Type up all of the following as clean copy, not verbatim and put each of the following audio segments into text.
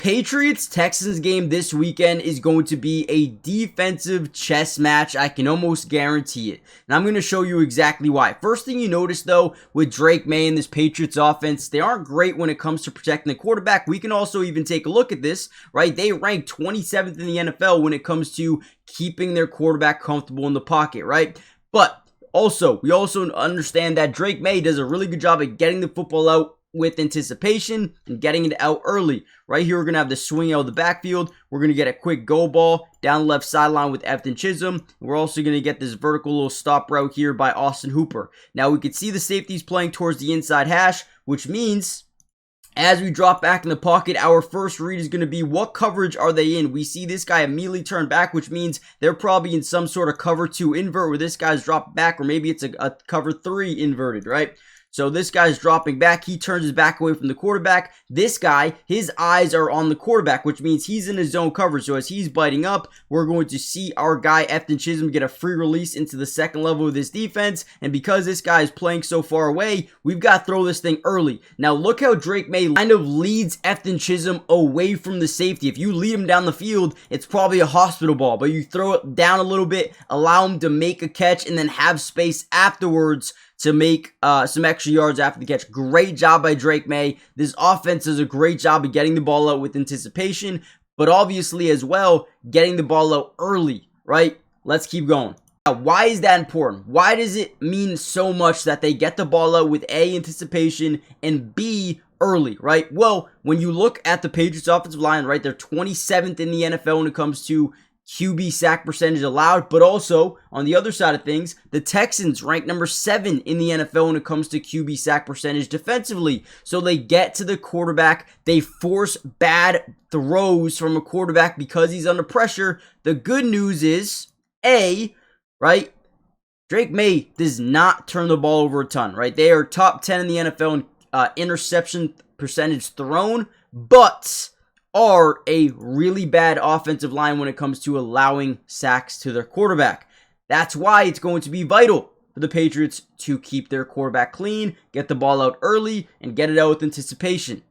Patriots-Texans game this weekend is going to be a defensive chess match. I can almost guarantee it. And I'm going to show you exactly why. First thing you notice, though, with Drake May and this Patriots offense, they aren't great when it comes to protecting the quarterback. We can also even take a look at this, right? They rank 27th in the NFL when it comes to keeping their quarterback comfortable in the pocket, right? But we also understand that Drake May does a really good job at getting the football out with anticipation and getting it out early. Right here, we're going to have the swing out of the backfield. We're going to get a quick go ball down the left sideline with Efton Chisholm. We're also going to get this vertical little stop route here by Austin Hooper. Now, we can see the safeties playing towards the inside hash, which means as we drop back in the pocket, our first read is going to be what coverage are they in. We see this guy immediately turn back, which means they're probably in some sort of cover 2 invert where this guy's dropped back, or maybe it's a cover 3 inverted, right? So this guy's dropping back. He turns his back away from the quarterback. This guy, his eyes are on the quarterback, which means he's in his zone coverage. So as he's biting up, we're going to see our guy, Efton Chisholm, get a free release into the second level of this defense. And because this guy is playing so far away, we've got to throw this thing early. Now look how Drake May kind of leads Efton Chisholm away from the safety. If you lead him down the field, it's probably a hospital ball. But you throw it down a little bit, allow him to make a catch, and then have space afterwards to make some extra yards after the catch. Great job by Drake May. This offense does a great job of getting the ball out with anticipation, but obviously as well, getting the ball out early, right? Let's keep going. Now, why is that important? Why does it mean so much that they get the ball out with A, anticipation, and B, early, right? Well, when you look at the Patriots offensive line, right, they're 27th in the NFL when it comes to QB sack percentage allowed, but also on the other side of things, the Texans rank number 7 in the NFL when it comes to QB sack percentage defensively. So they get to the quarterback, they force bad throws from a quarterback because he's under pressure. The good news is, right, Drake May does not turn the ball over a ton, right? They are top 10 in the NFL in interception percentage thrown, but are a really bad offensive line when it comes to allowing sacks to their quarterback. That's why it's going to be vital for the Patriots to keep their quarterback clean, get the ball out early, and get it out with anticipation.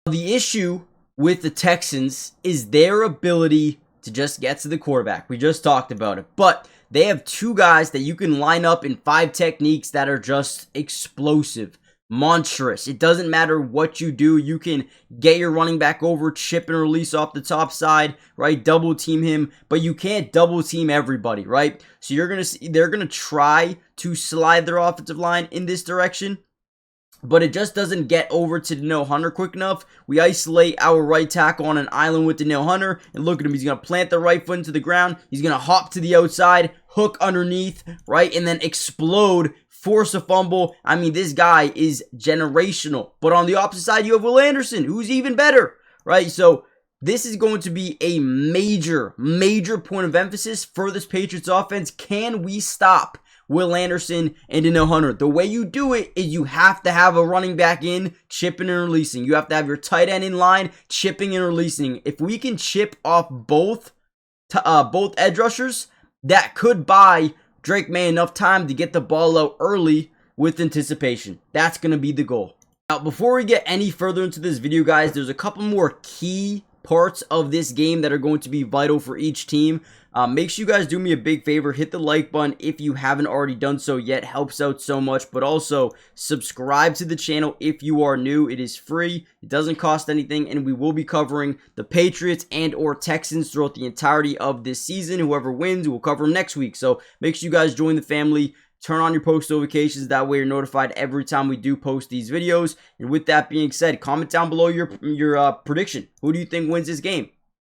The issue with the Texans is their ability to just get to the quarterback. We just talked about it, but they have 2 guys that you can line up in 5 techniques that are just explosive. Monstrous. It doesn't matter what you do. You can get your running back over, chip and release off the top side, right? Double team him, but you can't double team everybody, right? So you're going to see they're going to try to slide their offensive line in this direction, but it just doesn't get over to Danielle Hunter quick enough. We isolate our right tackle on an island with Danielle Hunter, and look at him. He's going to plant the right foot into the ground. He's going to hop to the outside, hook underneath, right? And then explode, force a fumble. I mean, this guy is generational. But on the opposite side, you have Will Anderson, who's even better, right? So this is going to be a major point of emphasis for this Patriots offense. Can we stop Will Anderson and Danielle Hunter? The way you do it is you have to have a running back in, chipping and releasing. You have to have your tight end in line, chipping and releasing. If we can chip off both edge rushers, that could buy Drake May enough time to get the ball out early with anticipation. That's going to be the goal. Now, before we get any further into this video, guys, there's a couple more key parts of this game that are going to be vital for each team. Make sure you guys do me a big favor. Hit the like button if you haven't already done so yet. Helps out so much. But also, subscribe to the channel if you are new. It is free. It doesn't cost anything. And we will be covering the Patriots and or Texans throughout the entirety of this season. Whoever wins, we'll cover them next week. So make sure you guys join the family. Turn on your post notifications. That way you're notified every time we do post these videos. And with that being said, comment down below your prediction. Who do you think wins this game?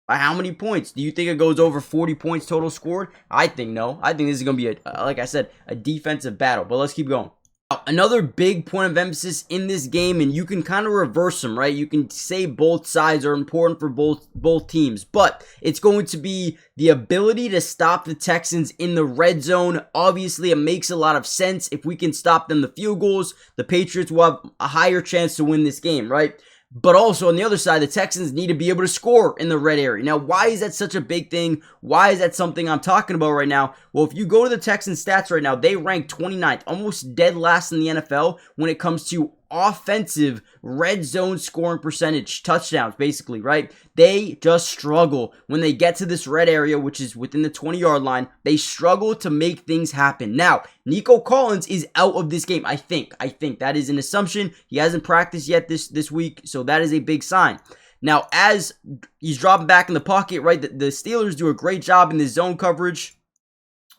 By how many points? Do you think it goes over 40 points total scored? I think no. I think this is going to be, like I said, a defensive battle. But let's keep going. Now, another big point of emphasis in this game, and you can kind of reverse them, right? You can say both sides are important for both teams, but it's going to be the ability to stop the Texans in the red zone. Obviously, it makes a lot of sense. If we can stop them the field goals, the Patriots will have a higher chance to win this game, right? But also on the other side, the Texans need to be able to score in the red area. Now, why is that such a big thing? Why is that something I'm talking about right now? Well, if you go to the Texans stats right now, they rank 29th, almost dead last in the NFL when it comes to offensive red zone scoring percentage, touchdowns basically, right? They just struggle when they get to this red area, which is within the 20-yard line. They struggle to make things happen. Now, Nico Collins is out of this game, I think. That is an assumption. He hasn't practiced yet this week, so that is a big sign. Now, as he's dropping back in the pocket, right, the Steelers do a great job in the zone coverage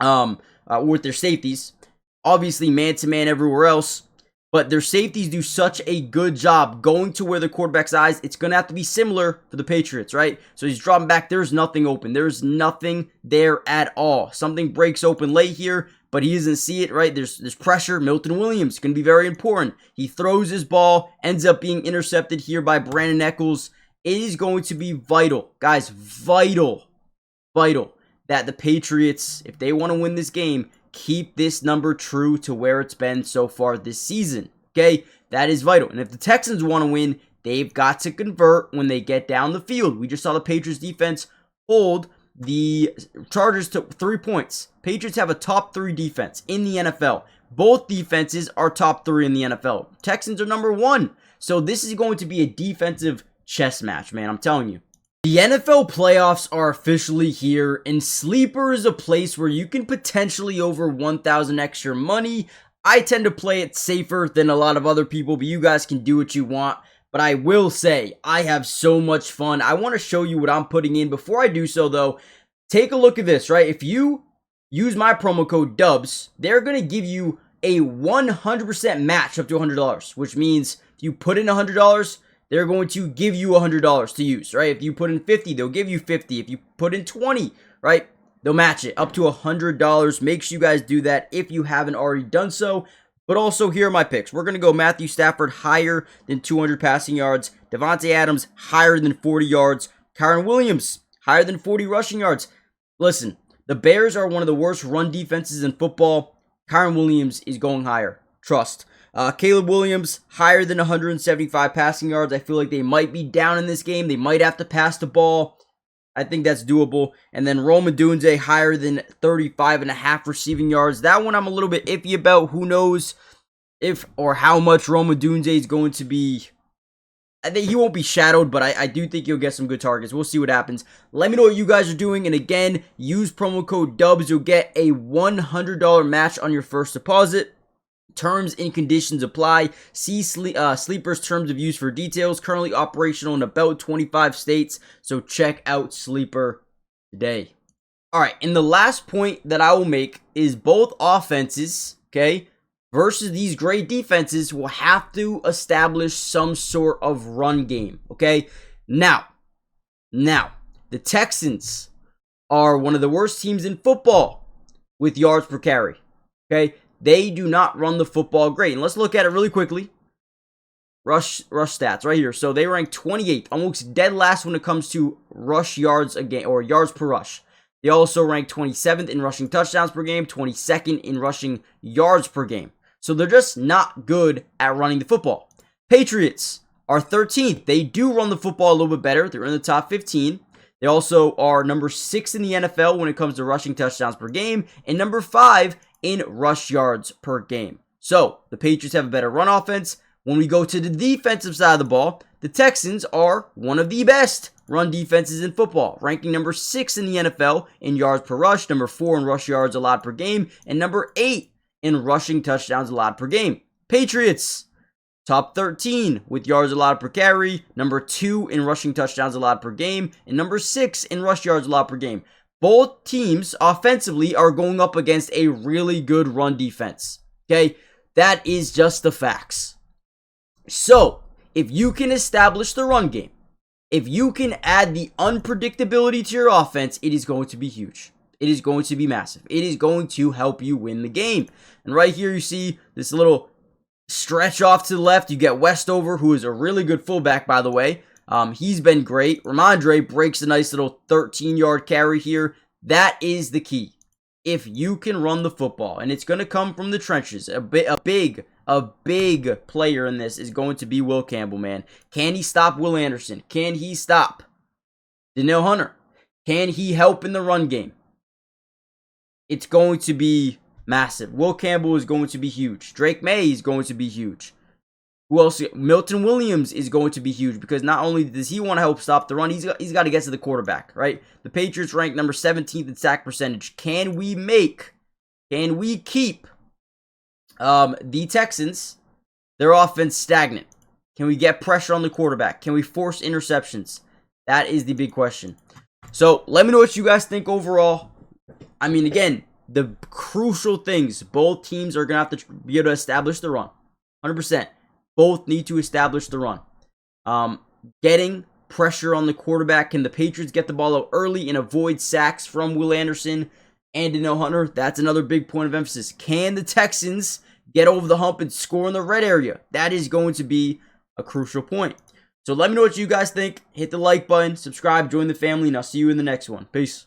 with their safeties. Obviously, man-to-man everywhere else. But their safeties do such a good job going to where the quarterback's eyes. It's going to have to be similar for the Patriots, right? So he's dropping back. There's nothing open. There's nothing there at all. Something breaks open late here, but he doesn't see it, right? There's pressure. Milton Williams going to be very important. He throws his ball, ends up being intercepted here by Brandon Echols. It is going to be vital, guys, vital that the Patriots, if they want to win this game, keep this number true to where it's been so far this season, okay? That is vital. And if the Texans want to win, they've got to convert when they get down the field. We just saw the Patriots defense hold the Chargers to 3 points. Patriots have a top 3 defense in the NFL. Both defenses are top 3 in the NFL. Texans are number 1. So this is going to be a defensive chess match, man. I'm telling you. The NFL playoffs are officially here, and Sleeper is a place where you can potentially over 1,000 extra money. I tend to play it safer than a lot of other people, but you guys can do what you want. But I will say, I have so much fun. I want to show you what I'm putting in. Before I do so, though, take a look at this, right? If you use my promo code DUBS, they're going to give you a 100% match up to $100, which means if you put in $100, they're going to give you $100 to use, right? If you put in 50, they'll give you 50. If you put in 20, right, they'll match it up to $100. Make sure you guys do that if you haven't already done so. But also, here are my picks. We're going to go Matthew Stafford higher than 200 passing yards. Devontae Adams higher than 40 yards. Kyren Williams higher than 40 rushing yards. Listen, the Bears are one of the worst run defenses in football. Kyren Williams is going higher. Trust. Caleb Williams, higher than 175 passing yards. I feel like they might be down in this game. They might have to pass the ball. I think that's doable. And then Rome Odunze, higher than 35.5 receiving yards. That one I'm a little bit iffy about. Who knows if or how much Rome Odunze is going to be. I think he won't be shadowed, but I do think he'll get some good targets. We'll see what happens. Let me know what you guys are doing. And again, use promo code DUBS. You'll get a $100 match on your first deposit. Terms and conditions apply. See Sleeper's terms of use for details. Currently operational in about 25 states. So check out Sleeper today. Alright, and the last point that I will make is both offenses, okay, versus these great defenses will have to establish some sort of run game, okay? Now, the Texans are one of the worst teams in football with yards per carry, okay? They do not run the football great. And let's look at it really quickly. Rush stats right here. So they rank 28th, almost dead last when it comes to rush yards a game, or yards per rush. They also rank 27th in rushing touchdowns per game, 22nd in rushing yards per game. So they're just not good at running the football. Patriots are 13th. They do run the football a little bit better. They're in the top 15. They also are number 6 in the NFL when it comes to rushing touchdowns per game, and number 5 in rush yards per game. So, the Patriots have a better run offense. When we go to the defensive side of the ball, the Texans are one of the best run defenses in football, ranking number 6 in the NFL in yards per rush, number 4 in rush yards allowed per game, and number 8 in rushing touchdowns allowed per game. Patriots, top 13 with yards allowed per carry, number 2 in rushing touchdowns allowed per game, and number 6 in rush yards allowed per game. Both teams offensively are going up against a really good run defense. Okay, that is just the facts. So, if you can establish the run game, if you can add the unpredictability to your offense, it is going to be huge. It is going to be massive. It is going to help you win the game. And right here you see this little stretch off to the left. You get Westover, who is a really good fullback, by the way. He's been great. Ramondre breaks a nice little 13-yard carry here. That is the key. If you can run the football, and it's going to come from the trenches, a big player in this is going to be Will Campbell, man. Can he stop Will Anderson? Can he stop Danielle Hunter? Can he help in the run game? It's going to be massive. Will Campbell is going to be huge. Drake May is going to be huge. Who else? Milton Williams is going to be huge because not only does he want to help stop the run, he's got to get to the quarterback, right? The Patriots rank number 17th in sack percentage. Can we keep the Texans, their offense, stagnant? Can we get pressure on the quarterback? Can we force interceptions? That is the big question. So let me know what you guys think overall. I mean, again, the crucial things, both teams are going to have to be able to establish the run. 100%. Both need to establish the run. Getting pressure on the quarterback. Can the Patriots get the ball out early and avoid sacks from Will Anderson and Danielle Hunter? That's another big point of emphasis. Can the Texans get over the hump and score in the red area? That is going to be a crucial point. So let me know what you guys think. Hit the like button, subscribe, join the family, and I'll see you in the next one. Peace.